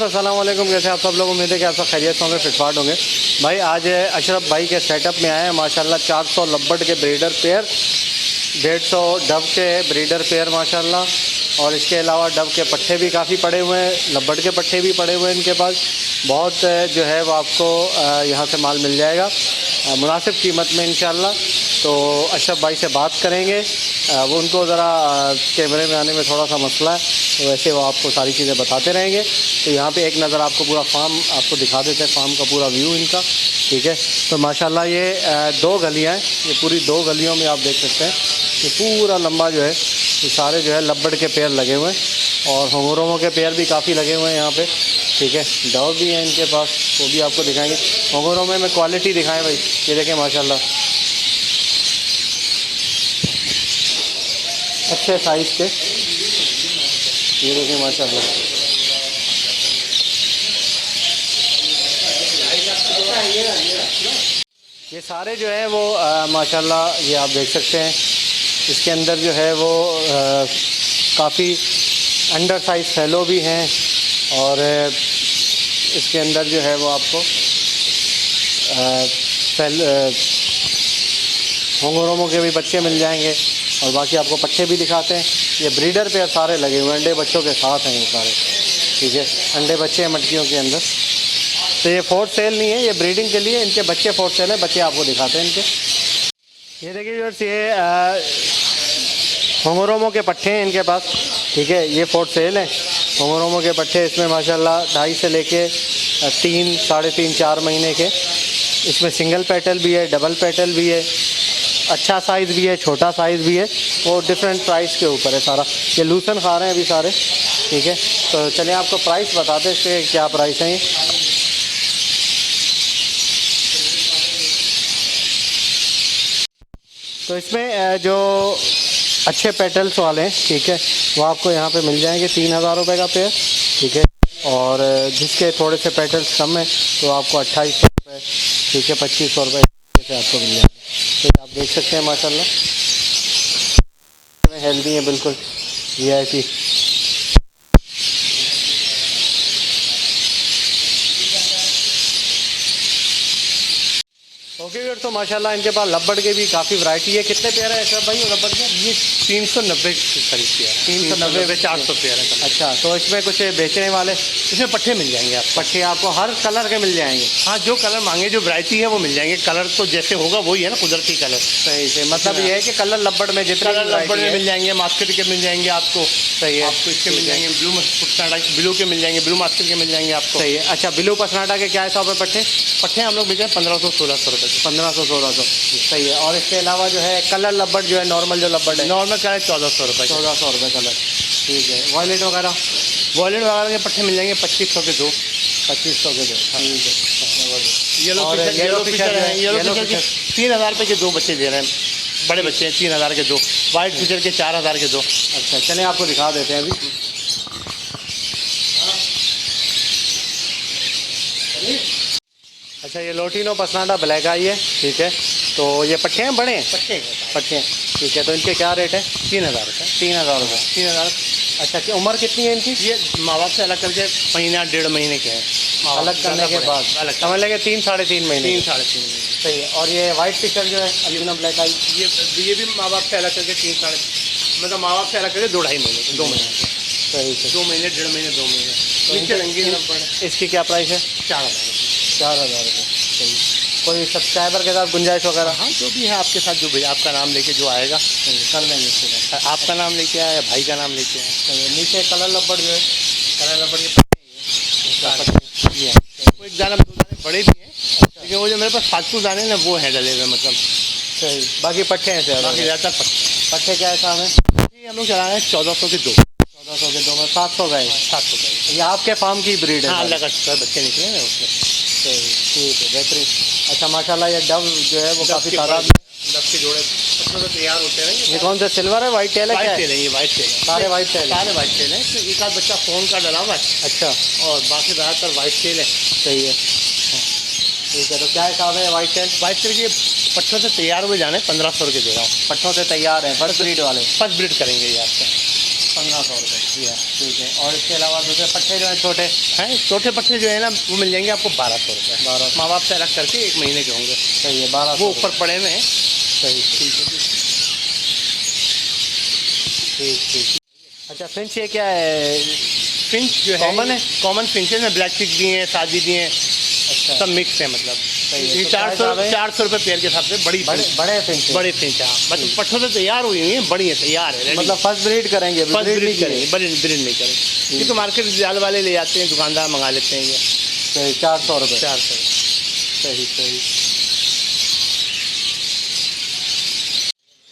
अस्सलाम वालेकुम। कैसे आप सब लोग? उम्मीद है कि आप सब खैरियत होंगे, फिटफाट होंगे। भाई आज अशरफ भाई के सेटअप में आए हैं माशाल्लाह 400 लब्बड़ के ब्रीडर पेयर, 150 डब के ब्रीडर पेयर माशाल्लाह। और इसके अलावा डब के पट्ठे भी काफ़ी पड़े हुए हैं, लब्बड़ के पट्ठे भी पड़े हुए हैं इनके पास। बहुत जो है वो आपको यहाँ से माल मिल जाएगा मुनासिब कीमत में इंशाल्लाह। तो अशरफ भाई से बात करेंगे, वो उनको ज़रा कैमरे में आने में थोड़ा सा मसला है, तो वैसे वो आपको सारी चीज़ें बताते रहेंगे। तो यहाँ पे एक नज़र आपको पूरा फार्म आपको दिखा देते हैं, फार्म का पूरा व्यू इनका, ठीक है। तो माशाल्लाह ये 2 गलियाँ हैं, ये पूरी 2 गलियों में आप देख सकते हैं कि पूरा लंबा जो है ये सारे जो है लब्बड़ के पेड़ लगे हुए हैं और होंगोरोमो के पेड़ भी काफ़ी लगे हुए हैं यहाँ पे, ठीक है। डव भी हैं इनके पास, वो भी आपको दिखाएंगे। होंगोरोमो में क्वालिटी दिखाएं भाई, ये देखें माशाल्लाह अच्छे साइज़ के, ये देखें माशाल्लाह। ये सारे जो है वो माशाल्लाह ये आप देख सकते हैं, इसके अंदर जो है वो काफ़ी अंडर साइज़ फैलो भी हैं और इसके अंदर जो है वो आपको होंगोरोमो के भी बच्चे मिल जाएंगे और बाकी आपको पट्टे भी दिखाते हैं। ये ब्रीडर पे सारे लगे हुए हैं, अंडे बच्चों के साथ हैं ये सारे, ठीक है। अंडे बच्चे हैं मटकियों के अंदर। तो ये फोर सेल नहीं है, ये ब्रीडिंग के लिए, इनके बच्चे फोर सेल हैं। बच्चे आपको दिखाते हैं इनके, ये देखिए व्यूअर्स, ये होंगोरोमो के पट्टे हैं इनके पास, ठीक है। ये फोर सेल हैं होंगोरोमो के पट्टे। इसमें माशाल्लाह 2.5 से लेके 3, 3.5, 4 महीने के। इसमें सिंगल पेटल भी है, डबल पेटल भी है, अच्छा साइज़ भी है, छोटा साइज़ भी है, वो डिफरेंट प्राइस के ऊपर है सारा। ये लूसन खा रहे हैं अभी सारे, ठीक है। तो चलिए आपको प्राइस बताते हैं इसके क्या प्राइस हैं ये। तो इसमें जो अच्छे पेटल्स वाले हैं, ठीक है, वो आपको यहाँ पे मिल जाएंगे 3000 रुपये का पेयर, ठीक है। और जिसके थोड़े से पेटल्स कम हैं तो आपको 2800 रुपये, ठीक है, 2500 रुपये से आपको मिल जाएंगे। तो आप देख सकते हैं माशाल्लाह हेल्दी है बिल्कुल, VIP। ओके व्यूअर्स, तो माशाल्लाह इनके पास लब्बड़ के भी काफ़ी वैरायटी है। कितने पेयर है ऐसा भाई लब्बड़ के? ये 390 करीब पेयर, 390 400 पेयर है। अच्छा, तो इसमें कुछ बेचने वाले, इसमें पट्टे मिल जाएंगे आपको। पट्टे आपको हर कलर के मिल जाएंगे? हाँ, जो कलर मांगे, जो वैरायटी है वो मिल जाएंगे। कलर तो जैसे होगा वही है ना, कुदरती कलर। सही से, मतलब ये है कि कलर लब्बड़ में जितने कलर लब्बड़ में मिल जाएंगे, मास्केट के मिल जाएंगे आपको। सही है, आपको इसके मिल जाएंगे, ब्लू के मिल जाएंगे, ब्लू मास्केट के मिल जाएंगे आपको। सही है। अच्छा, ब्लू पसनाटा के क्या हिसाब है पट्टे? पट्टे हम लोग बेचें 1500-1600 रुपये के। 1500-1600, सही है। और इसके अलावा जो है कलर लब्बड़ जो है, नॉर्मल जो लब्बड़ है, नॉर्मल कलर 1400 रुपये, 1400 रुपये कलर, ठीक है। वॉयलेट वगैरह? वॉलेट वगैरह के पट्टे मिल जाएंगे 2500 के 2। 2500 के 2, ठीक है। येलो फिशर है, येलो फिशर 3000 रुपये के 2 बच्चे दे रहे हैं, बड़े बच्चे हैं 3000 के 2। वाइट फिशर के 4000 के 2। अच्छा, चलिए आपको दिखा देते हैं अभी। अच्छा, ये लोटिनो पसनाटा ब्लैक आई है, ठीक है। तो ये पट्टे हैं, बड़े हैं पट्टे हैं, ठीक है। तो इनके क्या रेट है? 3000 रुपये। 3000 रुपये। 3000। अच्छा, कि उम्र कितनी है इनकी? ये माँ बाप से अलग करके महीना 1.5 महीने के हैं। अलग करने के बाद अलग समझ लेंगे 3 साढ़े 3 महीने। 3 साढ़े 3 महीने। सही है। और ये वाइट फिशर जो है अल्बिनो ब्लैक आई, ये भी माँ बाप से अलग करके 3 साढ़े, मतलब माँ बाप से अलग करके 2-2.5 महीने, 2 महीने। सही से, 2 महीने, 1.5 महीने, 2 महीने। तो नीचे रंगीन लब्बड़ इसकी क्या प्राइस है? 4000। 4000 रुपये, सही। कोई सब्सक्राइबर के साथ गुंजाइश वगैरह? हाँ, जो भी है आपके साथ, जो भी आपका नाम लेके जो आएगा कर देंगे इसके बाद। आपका नाम लेके आया, भाई का नाम लेके आया। नीचे कलर लब्बड़ जो है, कलर रबड़ के पट्टे हैं, वो एक दाना 2 दाने बड़े भी हैं, लेकिन वो जो मेरे पास फालतू दाने ना वो हैं डले हुए, मतलब। सही। बाकी पट्टे हैं सर? बाकी ज़्यादातर पट्टे क्या हिसाब है? ये हम लोग चला रहे हैं 1400 के 2। 1400 के 2 में 700 का है। 700 का। ये आपके फार्म की ब्रीड है? हाँ, अलग बच्चे निकले हैं उसमें। सही, ठीक है, बेहतरीन। अच्छा, माशाल्लाह ये डव जो है वो काफ़ी तादाद में, 10 के जोड़े पत्थरों से तैयार होते हैं। ये कौन सा सिल्वर है, वाइट टेल है? वाइट क्या टेल है, ये वाइट टेल है। सारे वाइट टेल? सारे वाइट टेल हैं। तो एक आध बच्चा फ़ोन का डला हुआ है। अच्छा, और बाकी ज़्यादातर वाइट टेल है। सही है, ठीक है। तो क्या हिसाब है वाइट टेल? वाइट टेल ये पट्टों से तैयार हुए जाने 1500 रुपये दे रहा हूँ। पट्टों से तैयार हैं, फर्स्ट ब्रीड वाले? फर्स्ट ब्रीड करेंगे ये आपका 1500 रुपये। ये ठीक है। और इसके अलावा दूसरे पट्टे जो हैं छोटे हैं, छोटे पट्टे जो है ना वो मिल जाएंगे आपको 1200 रुपये। 1200। माँ बाप से अलग करके 1 महीने के होंगे, सही है, 1200 वो ऊपर पड़े हुए हैं। सही, ठीक है, ठीक ठीक। अच्छा फिंच ये क्या है? फिंच जो है कॉमन है? कॉमन फिंचेस में ब्लैक चिक भी हैं, सादी भी हैं, अच्छा, सब मिक्स है मतलब। सही है। ये तो क्या 400 हिसाब है? 400 रुपये पेयर के हिसाब से बड़ी बड़े फिंच। बड़े फिंच, बड़े फिंच, हाँ, मतलब पट्ठों से तैयार हुई हुई हैं, बड़ी है, तैयार है, रेडी। मतलब फर्स्ट ब्रीड करेंगे, फर्स्ट ब्रीड ब्रीड नहीं करेंगे, ब्रीड नहीं करेंगे, क्योंकि मार्केट जाल वाले ले जाते हैं, दुकानदार मंगा लेते हैं ये। सही, 400 रुपये। 400। सही सही।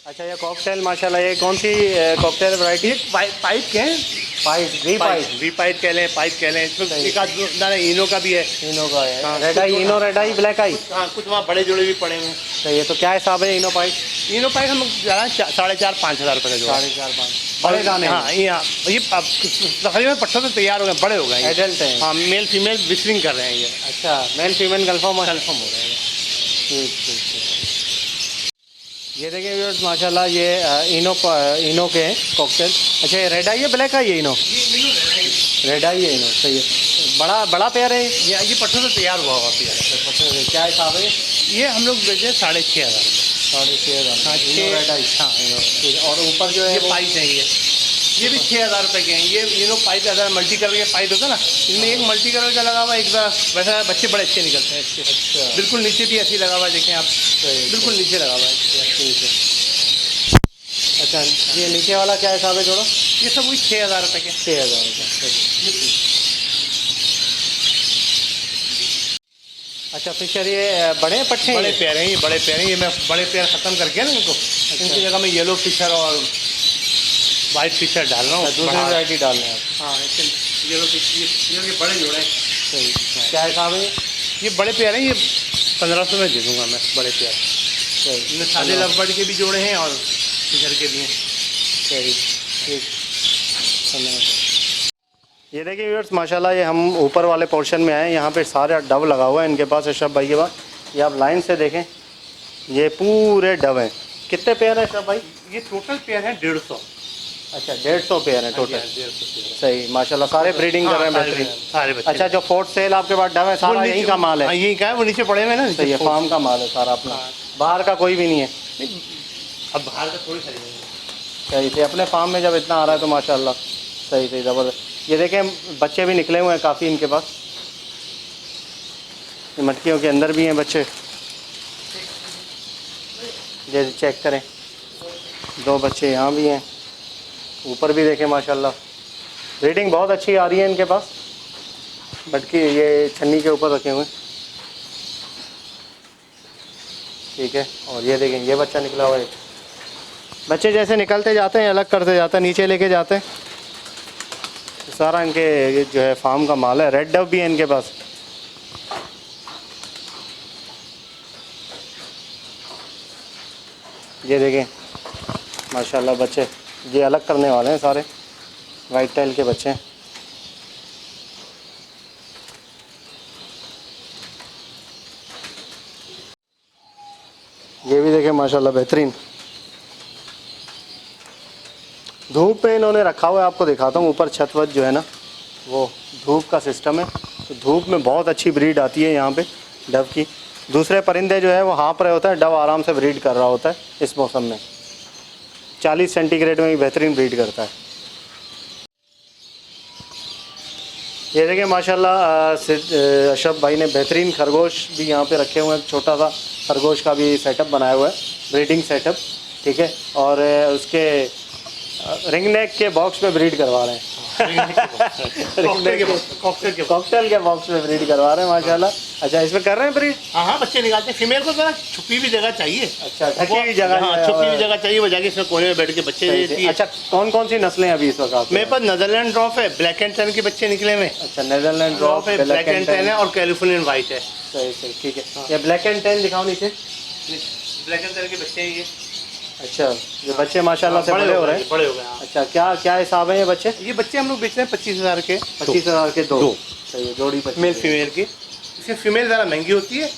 अच्छा ये कॉकटेल माशाल्लाह, ये कौन सी कॉकटेल वैरायटी? ये पाइप के हैं, पाइप, वी पाइप कह लें, पाइप कह लें, तो सही। एक आध दाना इनो का भी है। इनो का है, हाँ, रेड आई, कुछ- इनो रेड आई, ब्लैक आई। हाँ, कुछ वहाँ बड़े जोड़े भी पड़े हुए हैं। सही है। तो क्या हिसाब है इनो पाइप? इनो पाइप हम ज़्यादा 4,500-5 हज़ार रुपये का जोड़ा। 4,500 बड़े दाने? हाँ, ये अब तकरीबन पट्टों से तैयार हो गए, बड़े हो गए ये। एडल्ट हैं? हाँ, मेल फीमेल विस्पिंग कर रहे हैं ये, अच्छा, मेल फीमेल कन्फर्म? कन्फर्म हो रहे हैं। ठीक ठीक ठीक। ये देखिए व्यूअर्स माशाल्लाह, ये इनो के हैं कॉकटेल। अच्छा ये रेड आई है, ब्लैक आई है इनो? रेड आई है इनो, सही है। बड़ा पेयर है ये पट्टों से तैयार हुआ हुआ पेयर। क्या हिसाब है? ये हम लोग बेचे 6,500 रुपये। 6,500। हाँ, इनो रेड आई। हाँ, इनो। ठीक है। और ऊपर जो है ये वो- पाइप है, ये भी 6,000 रुपये के हैं। ये लोग पाइप ज़्यादा मल्टी कलर के पाइप होता है ना, इसमें एक मल्टी कलर का लगा हुआ है, एक वैसा बच्चे बड़े अच्छे निकलते हैं इसके। अच्छा, बिल्कुल नीचे भी ऐसे ही लगा हुआ है, देखें आप, सही, बिल्कुल नीचे लगा हुआ है। ठीक है। अच्छा ये नीचे वाला क्या हिसाब है जोड़ा? ये सब वही 6,000 रुपये के। 6,000 रुपये। अच्छा फिशर ये बड़े पट्टे हैं बड़े ये? पेयर हैं, ये बड़े पेयर हैं। ये मैं बड़े पेयर ख़त्म करके ना इनको, इनकी जगह मैं येलो फिशर और वाइट फिशर डाल रहा हूँ। दूसरी बढ़ा- वैरायटी डाल रहे हैं आप? हाँ, येलो फिशर, ये बड़े जोड़े हैं। सही। क्या हिसाब है ये? ये बड़े पेयर हैं, ये 1,500 में दे दूँगा मैं, बड़े पेयर। सही, इनमें सादे लवबर्ड के भी जोड़े हैं और फिशर के भी हैं। सही, ठीक। ये देखिए व्यूअर्स माशाल्लाह, ये हम ऊपर वाले पोर्शन में आए, यहाँ पे सारे डव लगा हुआ है इनके पास, अशरफ भाई के पास। ये आप लाइन से देखें, ये पूरे डव हैं। कितने पेयर है अशरफ भाई? ये टोटल पेयर है 150। अच्छा 150 पेयर हैं टोटल। 150 सही माशाल्लाह, सारे ब्रीडिंग कर रहे हैं बेहतरीन। सारे बच्चे। अच्छा जो फोर्थ सेल आपके पास डव है सारा वो यहीं नीचे- का माल है? हाँ, यहीं का है, वो नीचे पड़े हुए हैं ना। सही है, फार्म का माल है सारा अपना, बाहर का कोई भी नहीं है? अब बाहर का थोड़ी खरीदेंगे। सही से अपने फार्म में जब इतना आ रहा है तो माशाल्लाह सही सही ज़बरदस्त। ये देखें बच्चे भी निकले हुए हैं काफ़ी इनके पास, ये मटकियों के अंदर भी हैं बच्चे, जैसे चेक करें, 2 बच्चे यहाँ भी हैं, ऊपर भी देखें माशाल्लाह। ब्रीडिंग बहुत अच्छी आ रही है इनके पास। मटकी ये छन्नी के ऊपर रखे हुए हैं, ठीक है। और ये देखें ये बच्चा निकला हुआ है। बच्चे जैसे निकलते जाते हैं अलग करते जाते हैं, नीचे लेके जाते हैं। सारा इनके ये जो है फार्म का माल है। रेड डव भी है इनके पास। ये देखें माशाल्लाह बच्चे, ये अलग करने वाले हैं सारे, वाइट टेल के बच्चे हैं। ये भी देखें माशाल्लाह बेहतरीन। धूप पे इन्होंने रखा हुआ है, आपको दिखाता हूँ। ऊपर छत वत जो है ना वो धूप का सिस्टम है, तो धूप में बहुत अच्छी ब्रीड आती है यहाँ पे डव की। दूसरे परिंदे जो है वो हाँप रहे होते हैं, डव आराम से ब्रीड कर रहा होता है इस मौसम में। 40 सेंटीग्रेड में ही बेहतरीन ब्रीड करता है। ये देखिए माशाल्लाह अशरफ भाई ने बेहतरीन खरगोश भी यहाँ पे रखे हुए हैं। छोटा सा खरगोश का भी सेटअप बनाया हुआ है, ब्रीडिंग सेटअप, ठीक है। और उसके रिंग नेक के बॉक्स में ब्रीड करवा रहे हैं। कॉकटेल के बॉक्स में ब्रीड करवा रहे हैं माशाल्लाह। अच्छा इसमें कर रहे हैं ब्रीड? हाँ हाँ, बच्चे निकालते हैं। फीमेल को जरा छुपी भी जगह चाहिए। अच्छा ढकी हुई जगह? हाँ, छुपी हुई जगह चाहिए, वो जाके इसमें कोने में बैठ के बच्चे देती है। अच्छा कौन कौन सी नस्लें अभी इस वक्त आपके मेरे पास नेदरलैंड ड्रॉप है, ब्लैक एंड टैन के बच्चे निकले हुए। अच्छा नेदरलैंड ड्रॉप है, ब्लैक एंड टैन है और कैलिफोर्नियन वाइट है। सही सही, ठीक है। ये ब्लैक एंड टैन दिखाओ नीचे। ब्लैक एंड टैन के बच्चे हैं ये। अच्छा ये बच्चे माशाल्लाह से बड़े हो रहे हैं। बड़े हो गए, हाँ। अच्छा क्या क्या हिसाब है ये बच्चे? ये बच्चे हम लोग बेच रहे हैं 25,000 के। 25,000 के दो? दो। सही है, जोड़ी 25,000। मेल फीमेल की। इसमें फीमेल ज़रा महंगी होती है,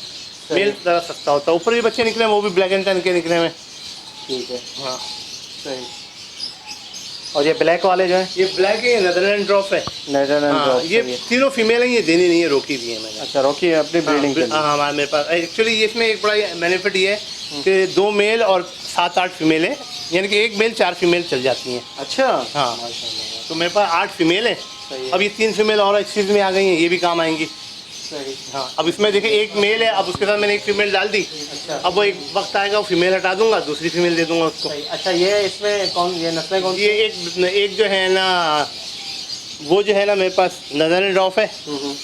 मेल ज़रा सस्ता होता है। ऊपर भी बच्चे निकले हैं, वो भी ब्लैक एंड टैन के निकले हैं। ठीक है, हाँ सही। और ये ब्लैक वाले जो हैं ये ब्लैक है, नेदरलैंड ड्रॉप है। नेदरलैंड हाँ, ड्रॉप ये तीनों फीमेल हैं, ये देनी नहीं है, रोकी दी है मैंने। अच्छा, रोकी है अपनी ब्रीडिंग के लिए। हाँ, मेरे पास एक्चुअली इसमें एक बड़ा बेनिफिट ये है कि 2 मेल और 7-8 फीमेल है, यानी कि 1 मेल 4 फीमेल चल जाती हैं। अच्छा, हाँ, माशाल्लाह, तो मेरे पास 8 फीमेल है। सही है। अब ये 3 फीमेल और इस चीज़ में आ गई हैं, ये भी काम आएंगी। सही। हाँ, अब इसमें देखिए 1 मेल है, अब उसके साथ मैंने 1 फीमेल डाल दी। अच्छा, अब वो एक वक्त आएगा, वो फीमेल हटा दूंगा, दूसरी फीमेल दे दूंगा उसको। सही। अच्छा, ये इसमें कौन, ये नस्लें कौन सी? ये एक जो है ना, वो जो है ना मेरे पास नेदरलैंड ड्रॉप है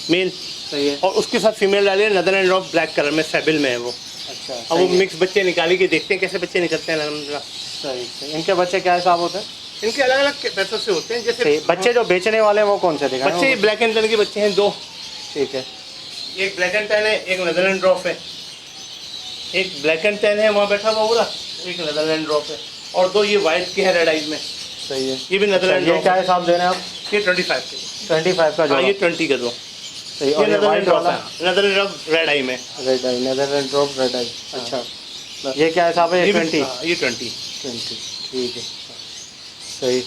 मेल, सही है। और उसके साथ फीमेल डाली है नेदरलैंड ड्रॉप ब्लैक कलर में, सेबिल में है वो। अच्छा, अब वो सही है। मिक्स बच्चे निकाली के देखते हैं कैसे बच्चे निकलते हैं अलहम्दुलिल्लाह। सही सही। इनके बच्चे क्या हिसाब होते हैं? इनके अलग अलग पैसों से होते हैं, सही। जैसे बच्चे जो बेचने वाले हैं वो कौन से दिखाएं? बच्चे ब्लैक एंड टैन के बच्चे हैं 2, ठीक है। एक ब्लैक एंड टैन है, एक नेदरलैंड ड्रॉप है। एक ब्लैक एंड टैन है वहाँ बैठा हुआ पूरा, एक नेदरलैंड ड्रॉप है, और 2 ये वाइट के हैं रेड आइज में, सही है। ये भी नेदरलैंड ये ड्रॉप क्या है। हिसाब दे रहे हैं आप? ये 25 के, 25 का हाँ, जोड़ा। ये 20 का दो। सही। ये और ये नेदरलैंड वाइट ड्रॉप वाला है, नेदरलैंड ड्रॉप रेड आई में। रेड आई, नेदरलैंड ड्रॉप रेड आई। अच्छा, ये क्या हिसाब है? ये 20? ये 20। 20, ठीक है। सही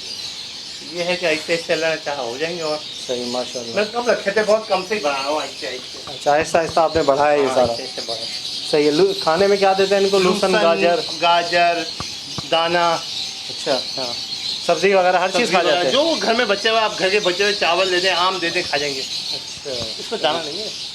ये है कि ऐसे ऐसे अल्लाह ने चाहा हो जाएंगे। और सही, माशाल्लाह। मैं कम रखे थे, बहुत कम से ही बना रहा हूँ, ऐसे ऐसे। अच्छा, आहिस्ता आहिस्ता आपने बढ़ाया ये सारा। ऐसे ऐसे बढ़ा। सही है। खाने में क्या देते हैं इनको? लूसन, गाजर? गाजर, दाना, अच्छा, हाँ, सब्जी वगैरह हर चीज़ खा जाते हैं? जो घर में बचे हुए, आप घर के बचे हुए चावल दे दें, आम दे दें, खा जाएंगे। अच्छा, इसमें दाना नहीं है।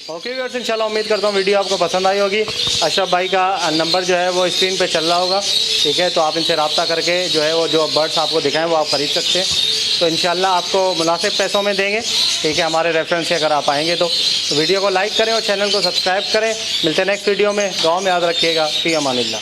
ओके व्यूअर्स, इंशाल्लाह उम्मीद करता हूँ वीडियो आपको पसंद आई होगी। अशरफ भाई का नंबर जो है वो स्क्रीन पे चल रहा होगा, ठीक है, तो आप इनसे रब्ता करके जो है वो जो बर्ड्स आपको दिखाएं वो आप ख़रीद सकते हैं। तो इंशाल्लाह आपको मुनासिब पैसों में देंगे, ठीक है, हमारे रेफरेंस से अगर आप आएँगे तो वीडियो को लाइक करें और चैनल को सब्सक्राइब करें। मिलते हैं नेक्स्ट वीडियो में। दुआ में याद रखिएगा। फ़ी अमानिल्लाह।